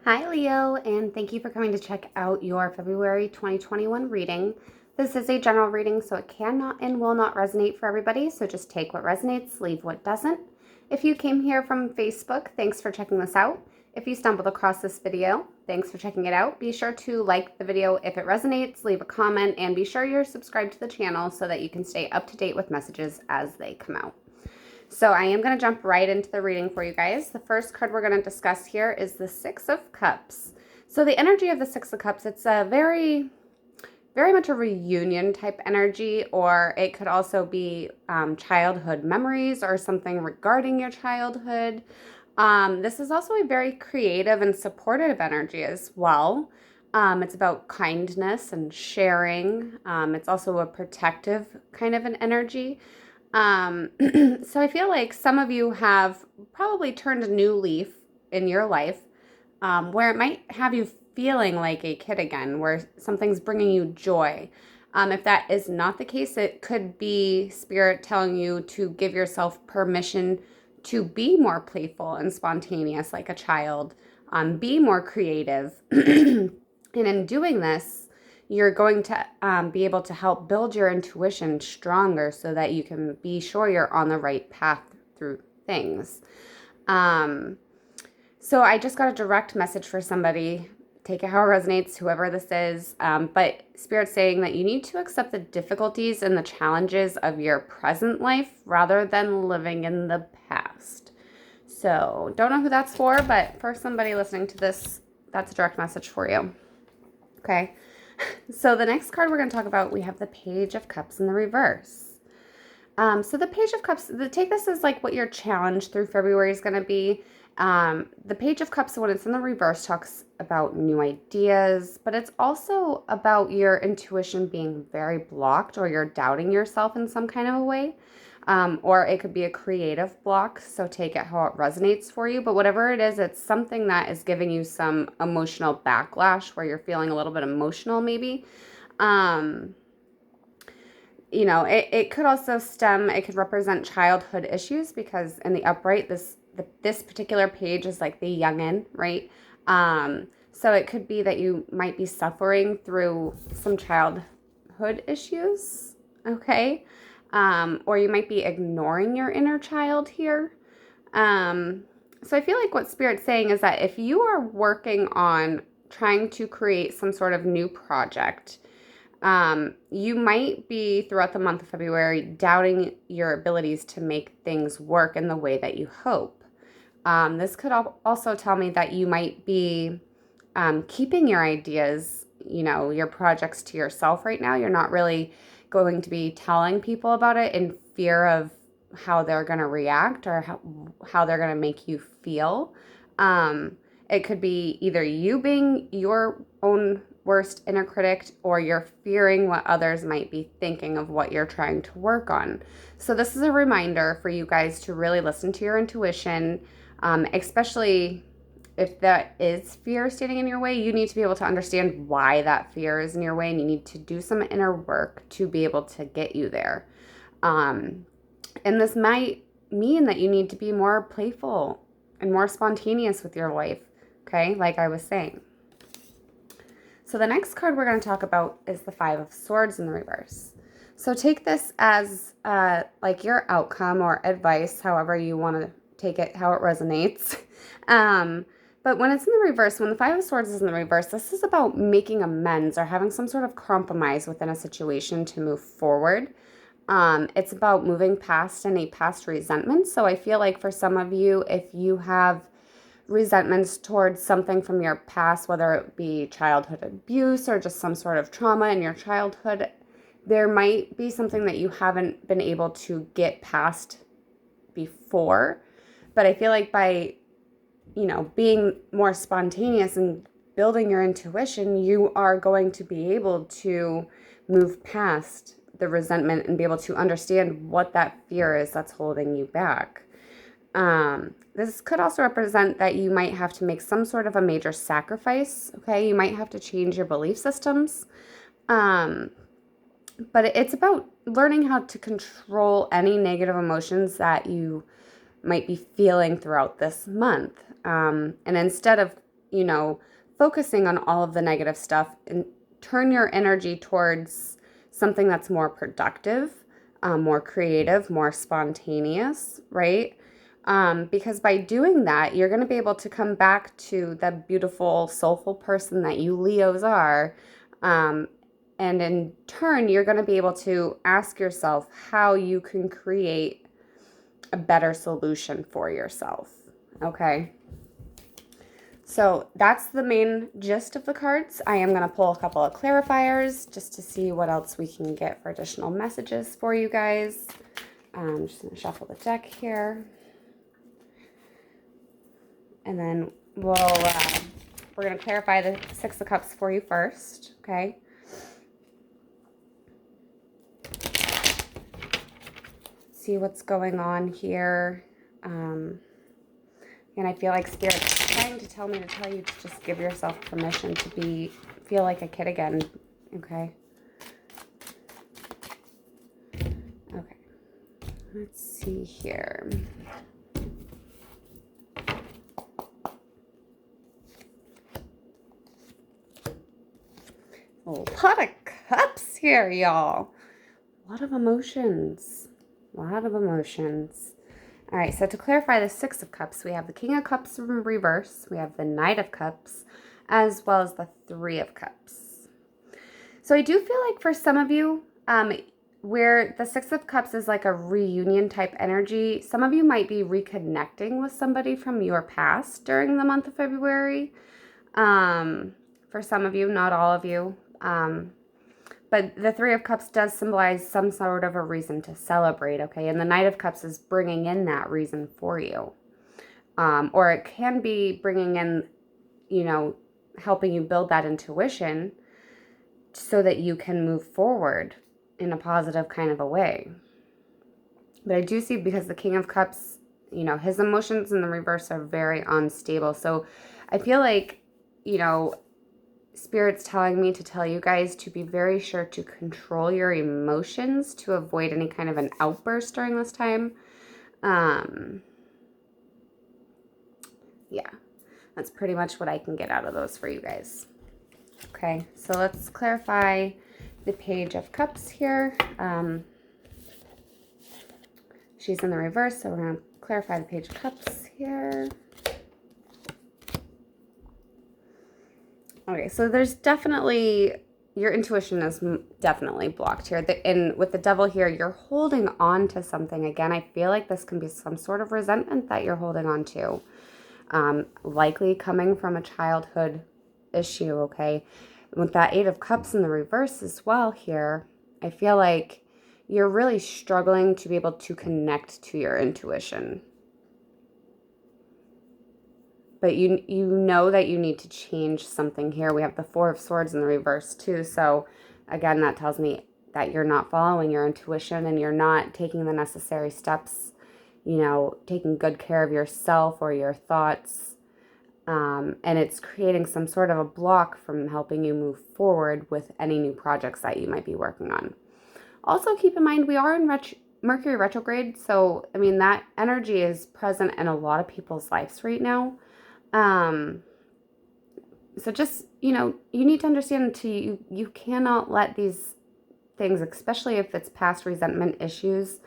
Hi Leo, and thank you for coming to check out your February 2021 reading. This is a general reading, so it cannot and will not resonate for everybody, so just take what resonates, leave what doesn't. If you came here from Facebook, thanks for checking this out. If you stumbled across this video, thanks for checking it out. Be sure to like the video if it resonates, leave a comment, and be sure you're subscribed to the channel so that you can stay up to date with messages as they come out. So I am going to jump right into the reading for you guys. The first card we're going to discuss here is the Six of Cups. So the energy of the Six of Cups, it's a very much a reunion type energy, or it could also be childhood memories or something regarding your childhood. This is also a very creative and supportive energy as well. It's about kindness and sharing. It's also a protective kind of an energy. So I feel like some of you have probably turned a new leaf in your life, where it might have you feeling like a kid again, where something's bringing you joy. If that is not the case, it could be Spirit telling you to give yourself permission to be more playful and spontaneous like a child, be more creative. And in doing this, you're going to be able to help build your intuition stronger so that you can be sure you're on the right path through things. So I just got a direct message for somebody. Take it how it resonates, whoever this is. But Spirit's saying that you need to accept the difficulties and the challenges of your present life rather than living in the past. So don't know who that's for, but for somebody listening to this, that's a direct message for you. Okay. So the next card we're going to talk about, we have the Page of Cups in the reverse. So the Page of Cups, take this as like what your challenge through February is going to be. The Page of Cups, when it's in the reverse, talks about new ideas, but it's also about your intuition being very blocked, or you're doubting yourself in some kind of a way. Or it could be a creative block, so take it how it resonates for you. But whatever it is, it's something that is giving you some emotional backlash where you're feeling a little bit emotional maybe. It could also it could represent childhood issues, because in the upright, this particular page is like the youngin', right? So it could be that you might be suffering through some childhood issues, okay? Or you might be ignoring your inner child here. So I feel like what Spirit's saying is that if you are working on trying to create some sort of new project, you might be throughout the month of February doubting your abilities to make things work in the way that you hope. This could also tell me that you might be keeping your ideas, your projects to yourself right now. You're not really going to be telling people about it in fear of how they're going to react or how they're going to make you feel. It could be either you being your own worst inner critic, or you're fearing what others might be thinking of what you're trying to work on. So this is a reminder for you guys to really listen to your intuition, especially if that is fear standing in your way. You need to be able to understand why that fear is in your way, and you need to do some inner work to be able to get you there. And this might mean that you need to be more playful and more spontaneous with your life, okay, like I was saying. So the next card we're going to talk about is the Five of Swords in the reverse. So take this as like your outcome or advice, however you want to take it, how it resonates. But when it's in the reverse, when the Five of Swords is in the reverse, this is about making amends or having some sort of compromise within a situation to move forward. It's about moving past any past resentment. So I feel like for some of you, if you have resentments towards something from your past, whether it be childhood abuse or just some sort of trauma in your childhood, there might be something that you haven't been able to get past before. But I feel like by being more spontaneous and building your intuition, you are going to be able to move past the resentment and be able to understand what that fear is that's holding you back. This could also represent that you might have to make some sort of a major sacrifice, okay? You might have to change your belief systems. But it's about learning how to control any negative emotions that you might be feeling throughout this month. And instead of you know, focusing on all of the negative stuff and turn your energy towards something that's more productive, more creative, more spontaneous, right? Because by doing that, you're going to be able to come back to the beautiful, soulful person that you Leos are. Um, and in turn, you're going to be able to ask yourself how you can create a better solution for yourself. Okay. So that's the main gist of the cards. I am going to pull a couple of clarifiers just to see what else we can get for additional messages for you guys. I'm just going to shuffle the deck here. And then we're going to clarify the Six of Cups for you first, okay? See what's going on here. And I feel like Spirit's trying to tell me to tell you to just give yourself permission to feel like a kid again, okay? Okay. Let's see here. A lot of cups here, y'all. A lot of emotions. A lot of emotions. All right, so to clarify the Six of Cups, we have the King of Cups in reverse. We have the Knight of Cups, as well as the Three of Cups. So I do feel like for some of you, where the Six of Cups is like a reunion type energy, some of you might be reconnecting with somebody from your past during the month of February. For some of you, not all of you. But the Three of Cups does symbolize some sort of a reason to celebrate, okay? And the Knight of Cups is bringing in that reason for you. Or it can be bringing in, helping you build that intuition so that you can move forward in a positive kind of a way. But I do see, because the King of Cups, his emotions in the reverse are very unstable. So I feel like, Spirit's telling me to tell you guys to be very sure to control your emotions to avoid any kind of an outburst during this time. Yeah, that's pretty much what I can get out of those for you guys. Okay, so let's clarify the Page of Cups here. She's in the reverse, so we're going to clarify the Page of Cups here. Okay, so there's definitely, your intuition is definitely blocked here. And with the Devil here, you're holding on to something. Again, I feel like this can be some sort of resentment that you're holding on to. Likely coming from a childhood issue, okay? With that Eight of Cups in the reverse as well here, I feel like you're really struggling to be able to connect to your intuition. But you know that you need to change something here. We have the Four of Swords in the reverse too. So again, that tells me that you're not following your intuition and you're not taking the necessary steps, taking good care of yourself or your thoughts. And it's creating some sort of a block from helping you move forward with any new projects that you might be working on. Also, keep in mind, we are in Mercury retrograde. So, that energy is present in a lot of people's lives right now. So just, you need to understand you cannot let these things, especially if it's past resentment issues,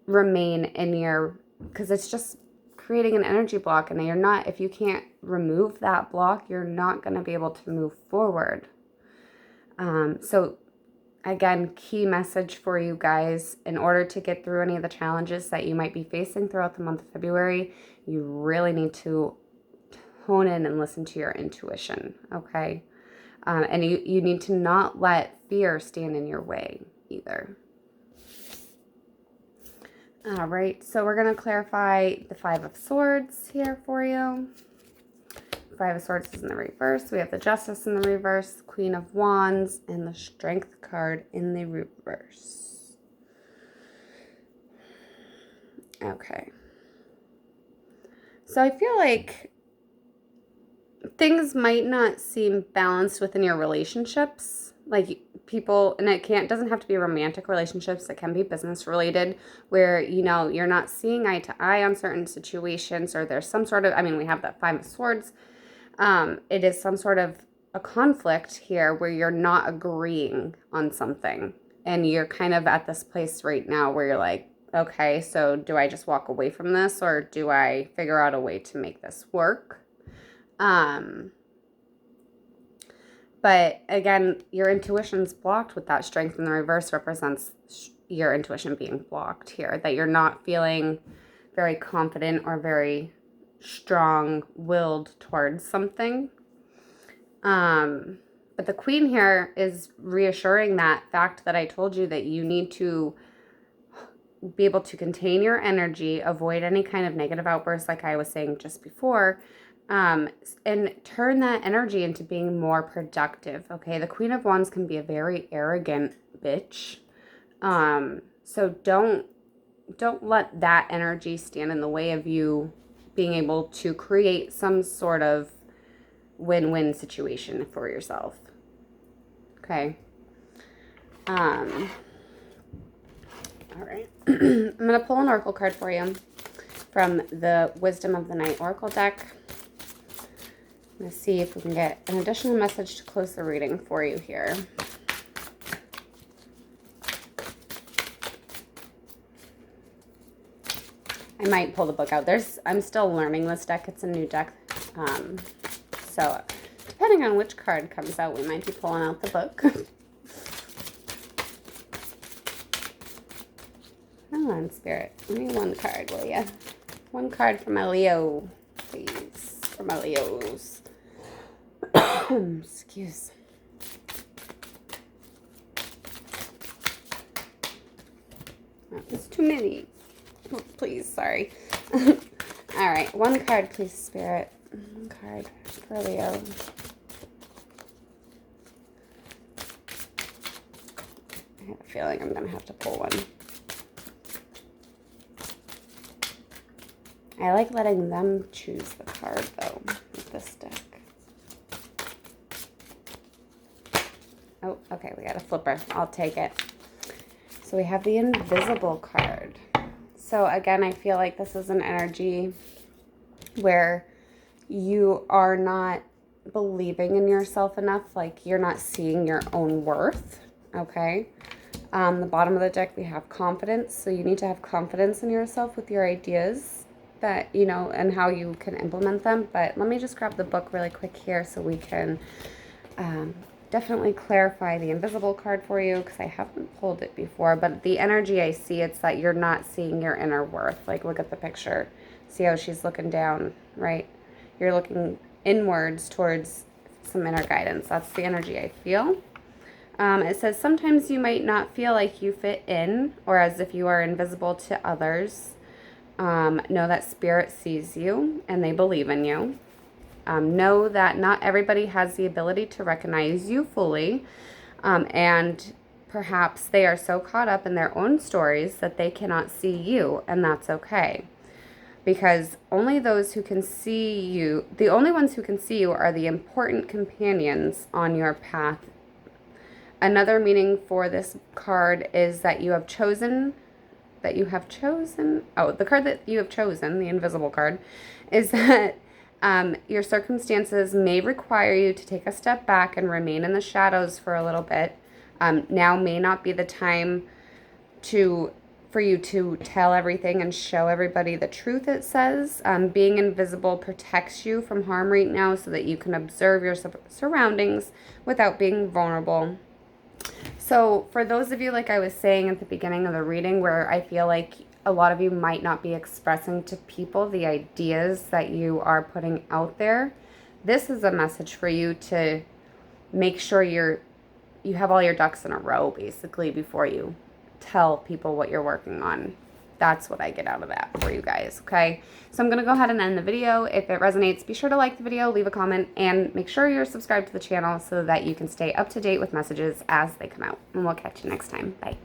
remain in because it's just creating an energy block, and if you can't remove that block, you're not going to be able to move forward. So again, key message for you guys, in order to get through any of the challenges that you might be facing throughout the month of February, you really need to hone in and listen to your intuition, okay? And you need to not let fear stand in your way either. All right, so we're going to clarify the Five of Swords here for you. Five of Swords is in the reverse. We have the Justice in the reverse, Queen of Wands, and the Strength card in the reverse. Okay. So I feel like things might not seem balanced within your relationships. Like people, and doesn't have to be romantic relationships. It can be business related, where, you're not seeing eye to eye on certain situations, or there's some sort of, we have that Five of Swords. It is some sort of a conflict here where you're not agreeing on something. And you're kind of at this place right now where you're like, okay, so do I just walk away from this, or do I figure out a way to make this work? But again, your intuition's blocked with that. Strength in the reverse represents your intuition being blocked here, that you're not feeling very confident or very strong-willed towards something. But the Queen here is reassuring that fact that I told you, that you need to be able to contain your energy, avoid any kind of negative outbursts like I was saying just before, and turn that energy into being more productive, okay? The Queen of Wands can be a very arrogant bitch. So don't let that energy stand in the way of you being able to create some sort of win-win situation for yourself. Okay. All right. I'm going to pull an oracle card for you from the Wisdom of the Night Oracle deck. I'm going to see if we can get an additional message to close the reading for you here. I might pull the book out. I'm still learning this deck. It's a new deck. So depending on which card comes out, we might be pulling out the book. Come on, Spirit. Give me one card, will ya? One card for my Leo, please. For my Leos. Excuse. Oh, there's too many. Oh, please, sorry. All right, one card, please, Spirit. One card for Leo. I have a feeling I'm going to have to pull one. I like letting them choose the card, though, with this deck. Oh, okay, we got a flipper. I'll take it. So we have the Invisible card. So again, I feel like this is an energy where you are not believing in yourself enough, like you're not seeing your own worth, okay? The bottom of the deck, we have confidence. So you need to have confidence in yourself with your ideas, that, you know, and how you can implement them. But let me just grab the book really quick here so we can definitely clarify the Invisible card for you, because I haven't pulled it before. But the energy I see, it's that you're not seeing your inner worth. Like, look at the picture. See how she's looking down, right? You're looking inwards towards some inner guidance. That's the energy I feel. It says sometimes you might not feel like you fit in, or as if you are invisible to others. Know that Spirit sees you and they believe in you. Know that not everybody has the ability to recognize you fully, and perhaps they are so caught up in their own stories that they cannot see you, and that's okay. Because only those who can see you, the only ones who can see you are the important companions on your path. Another meaning for this card is that you have chosen, the card that you have chosen, the Invisible card, is that your circumstances may require you to take a step back and remain in the shadows for a little bit. Now may not be the time for you to tell everything and show everybody the truth, it says. Being invisible protects you from harm right now so that you can observe your surroundings without being vulnerable. So for those of you, like I was saying at the beginning of the reading, where I feel like a lot of you might not be expressing to people the ideas that you are putting out there, this is a message for you to make sure you have all your ducks in a row, basically, before you tell people what you're working on. That's what I get out of that for you guys, okay? So I'm going to go ahead and end the video. If it resonates, be sure to like the video, leave a comment, and make sure you're subscribed to the channel so that you can stay up to date with messages as they come out. And we'll catch you next time. Bye.